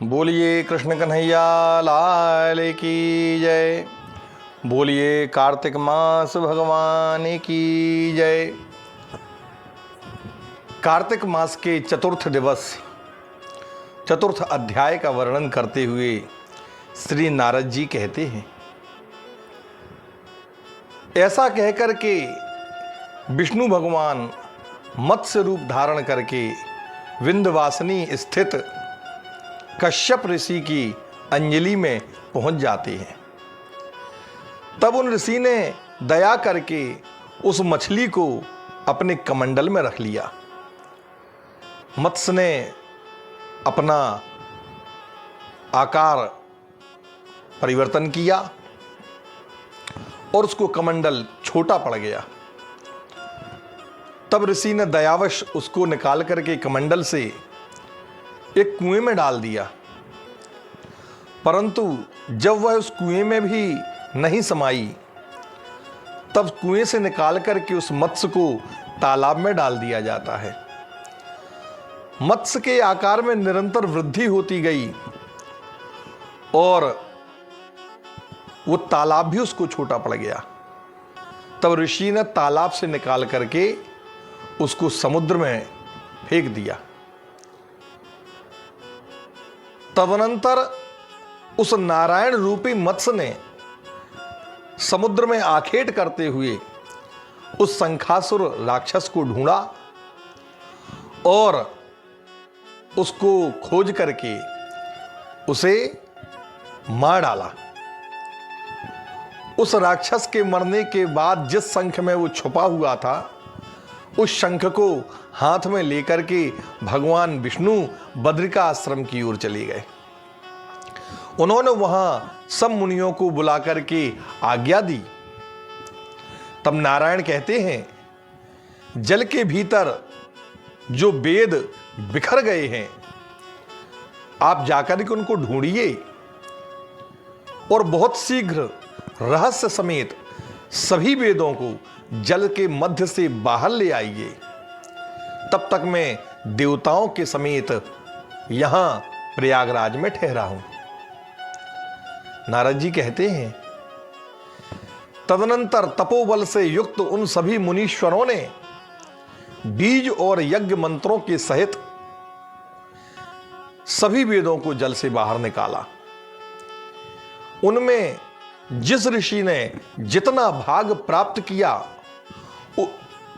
बोलिए कृष्ण कन्हैया लाल की जय। बोलिए कार्तिक मास भगवान की जय। कार्तिक मास के चतुर्थ दिवस चतुर्थ अध्याय का वर्णन करते हुए श्री नारद जी कहते हैं, ऐसा कहकर के विष्णु भगवान मत्स्य रूप धारण करके विंध्यवासिनी स्थित कश्यप ऋषि की अंजलि में पहुंच जाते हैं। तब उन ऋषि ने दया करके उस मछली को अपने कमंडल में रख लिया। मत्स्य ने अपना आकार परिवर्तन किया और उसको कमंडल छोटा पड़ गया। तब ऋषि ने दयावश उसको निकाल करके कमंडल से एक कुएं में डाल दिया, परंतु जब वह उस कुएं में भी नहीं समाई, तब कुएं से निकाल करके उस मत्स्य को तालाब में डाल दिया जाता है। मत्स्य के आकार में निरंतर वृद्धि होती गई और वो तालाब भी उसको छोटा पड़ गया। तब ऋषि ने तालाब से निकाल करके उसको समुद्र में फेंक दिया। तदनंतर उस नारायण रूपी मत्स्य ने समुद्र में आखेट करते हुए उस शंखासुर राक्षस को ढूंढा और उसको खोज करके उसे मार डाला। उस राक्षस के मरने के बाद जिस शंख में वो छुपा हुआ था, उस शंख को हाथ में लेकर के भगवान विष्णु बद्रिका आश्रम की ओर चले गए। उन्होंने वहां सब मुनियों को बुला करके आज्ञा दी। तब नारायण कहते हैं, जल के भीतर जो वेद बिखर गए हैं, आप जाकर के उनको ढूंढिए और बहुत शीघ्र रहस्य समेत सभी वेदों को जल के मध्य से बाहर ले आइए। तब तक मैं देवताओं के समेत यहां प्रयागराज में ठहरा हूं। नारद जी कहते हैं, तदनंतर तपोबल से युक्त उन सभी मुनीश्वरों ने बीज और यज्ञ मंत्रों के सहित सभी वेदों को जल से बाहर निकाला। उनमें जिस ऋषि ने जितना भाग प्राप्त किया,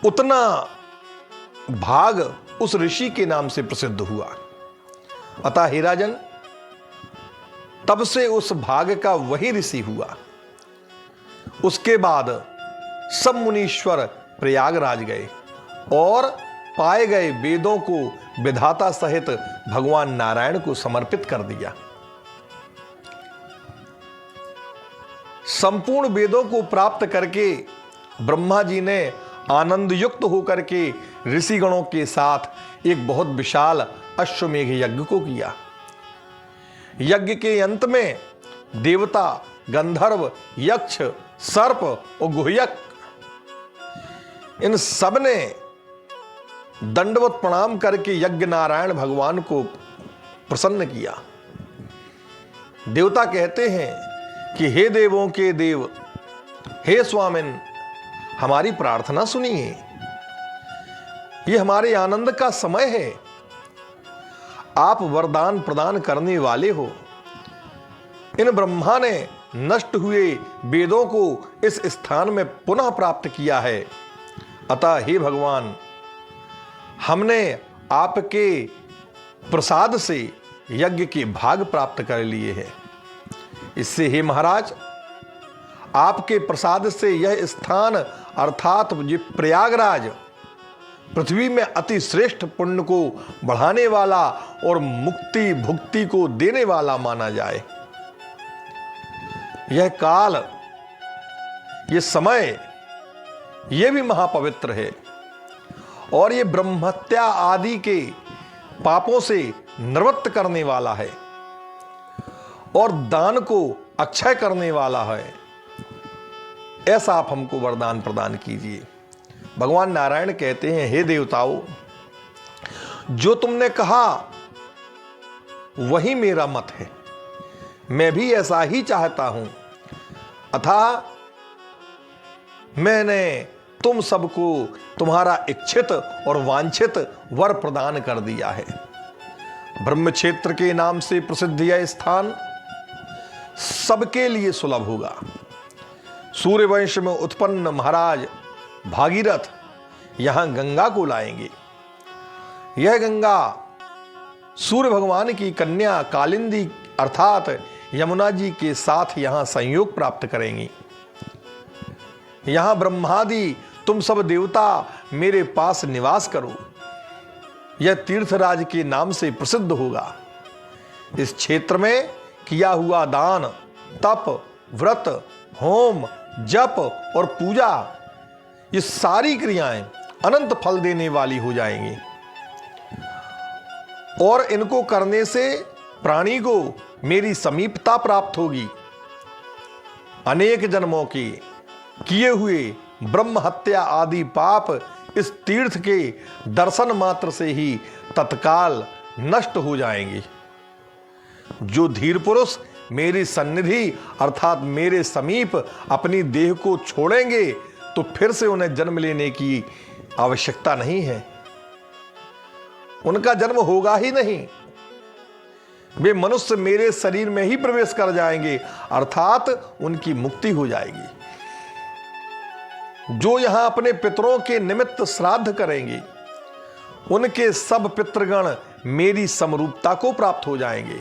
उतना भाग उस ऋषि के नाम से प्रसिद्ध हुआ। अतः हे राजन, तब से उस भाग का वही ऋषि हुआ। उसके बाद सब मुनीश्वर प्रयागराज गए और पाए गए वेदों को विधाता सहित भगवान नारायण को समर्पित कर दिया। संपूर्ण वेदों को प्राप्त करके ब्रह्मा जी ने आनंद युक्त होकर के ऋषिगणों के साथ एक बहुत विशाल अश्वमेघ यज्ञ को किया। यज्ञ के अंत में देवता, गंधर्व, यक्ष, सर्प और गुह्यक, इन सब ने दंडवत प्रणाम करके यज्ञ नारायण भगवान को प्रसन्न किया। देवता कहते हैं कि हे देवों के देव, हे स्वामिन, हमारी प्रार्थना सुनिए। ये हमारे आनंद का समय है। आप वरदान प्रदान करने वाले हो। इन ब्रह्मा ने नष्ट हुए वेदों को इस स्थान में पुनः प्राप्त किया है। अतः हे भगवान, हमने आपके प्रसाद से यज्ञ के भाग प्राप्त कर लिए हैं। इससे हे महाराज, आपके प्रसाद से यह स्थान अर्थात ये प्रयागराज पृथ्वी में अति श्रेष्ठ पुण्य को बढ़ाने वाला और मुक्ति भुक्ति को देने वाला माना जाए। यह काल, ये समय, यह भी महापवित्र है और ये ब्रह्महत्या आदि के पापों से निवृत्त करने वाला है और दान को अक्षय करने वाला है। ऐसा आप हमको वरदान प्रदान कीजिए। भगवान नारायण कहते हैं, हे देवताओं, जो तुमने कहा वही मेरा मत है। मैं भी ऐसा ही चाहता हूं। अतः मैंने तुम सबको तुम्हारा इच्छित और वांछित वर प्रदान कर दिया है। ब्रह्म क्षेत्र के नाम से प्रसिद्ध यह स्थान सबके लिए सुलभ होगा। सूर्यवंश में उत्पन्न महाराज भागीरथ यहां गंगा को लाएंगे। यह गंगा सूर्य भगवान की कन्या कालिंदी अर्थात यमुना जी के साथ यहां संयोग प्राप्त करेंगी। यहां ब्रह्मादि तुम सब देवता मेरे पास निवास करो। यह तीर्थराज के नाम से प्रसिद्ध होगा। इस क्षेत्र में किया हुआ दान, तप, व्रत, होम, जप और पूजा, ये सारी क्रियाएं अनंत फल देने वाली हो जाएंगी और इनको करने से प्राणी को मेरी समीपता प्राप्त होगी। अनेक जन्मों के किए हुए ब्रह्म हत्या आदि पाप इस तीर्थ के दर्शन मात्र से ही तत्काल नष्ट हो जाएंगे। जो धीर पुरुष मेरी सन्निधि अर्थात मेरे समीप अपनी देह को छोड़ेंगे तो फिर से उन्हें जन्म लेने की आवश्यकता नहीं है। उनका जन्म होगा ही नहीं। वे मनुष्य मेरे शरीर में ही प्रवेश कर जाएंगे अर्थात उनकी मुक्ति हो जाएगी। जो यहां अपने पितरों के निमित्त श्राद्ध करेंगे उनके सब पितृगण मेरी समरूपता को प्राप्त हो जाएंगे।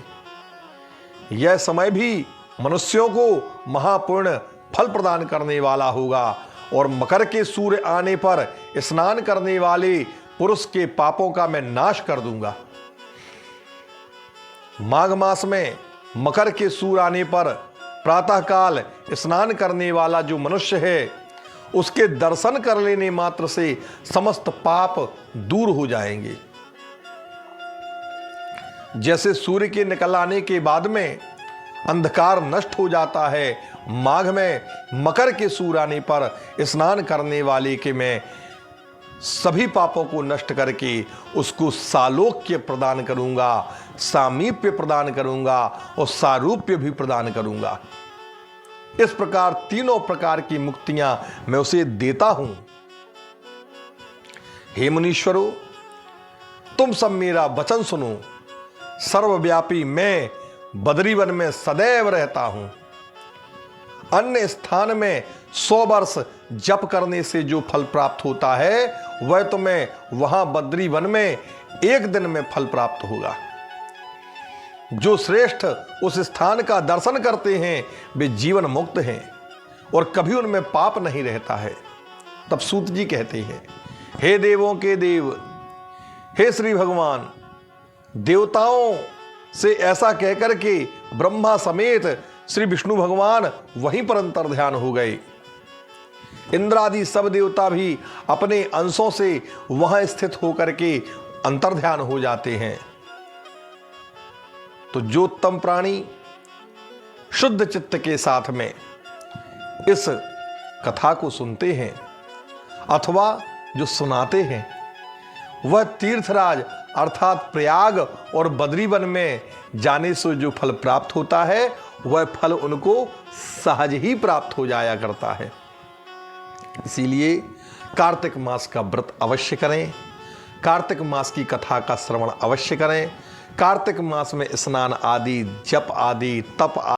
यह समय भी मनुष्यों को महापूर्ण फल प्रदान करने वाला होगा और मकर के सूर्य आने पर स्नान करने वाले पुरुष के पापों का मैं नाश कर दूंगा। माघ मास में मकर के सूर्य आने पर प्रातःकाल स्नान करने वाला जो मनुष्य है उसके दर्शन कर लेने मात्र से समस्त पाप दूर हो जाएंगे। जैसे सूर्य के निकल आने के बाद में अंधकार नष्ट हो जाता है, माघ में मकर के सूर्य आने पर स्नान करने वाले के मैं सभी पापों को नष्ट करके उसको सालोक्य प्रदान करूंगा, सामीप्य प्रदान करूंगा और सारूप्य भी प्रदान करूंगा। इस प्रकार तीनों प्रकार की मुक्तियां मैं उसे देता हूं। हे मुनीश्वरों, तुम सब मेरा वचन सुनो। सर्वव्यापी मैं बद्रीवन में सदैव रहता हूं। अन्य स्थान में 100 वर्ष जप करने से जो फल प्राप्त होता है वह तो मैं वहां बद्रीवन में एक दिन में फल प्राप्त होगा। जो श्रेष्ठ उस स्थान का दर्शन करते हैं वे जीवन मुक्त हैं और कभी उनमें पाप नहीं रहता है। तब सूत जी कहते हैं, हे देवों के देव, हे श्री भगवान, देवताओं से ऐसा कहकर के ब्रह्मा समेत श्री विष्णु भगवान वहीं पर अंतर्ध्यान हो गए। इंद्रादि सब देवता भी अपने अंशों से वहां स्थित होकर के अंतर्ध्यान हो जाते हैं। तो जो उत्तम प्राणी शुद्ध चित्त के साथ में इस कथा को सुनते हैं अथवा जो सुनाते हैं वह तीर्थराज अर्थात प्रयाग और बद्रीवन में जाने से जो फल प्राप्त होता है वह फल उनको सहज ही प्राप्त हो जाया करता है। इसीलिए कार्तिक मास का व्रत अवश्य करें, कार्तिक मास की कथा का श्रवण अवश्य करें। कार्तिक मास में स्नान आदि, जप आदि, तप आदि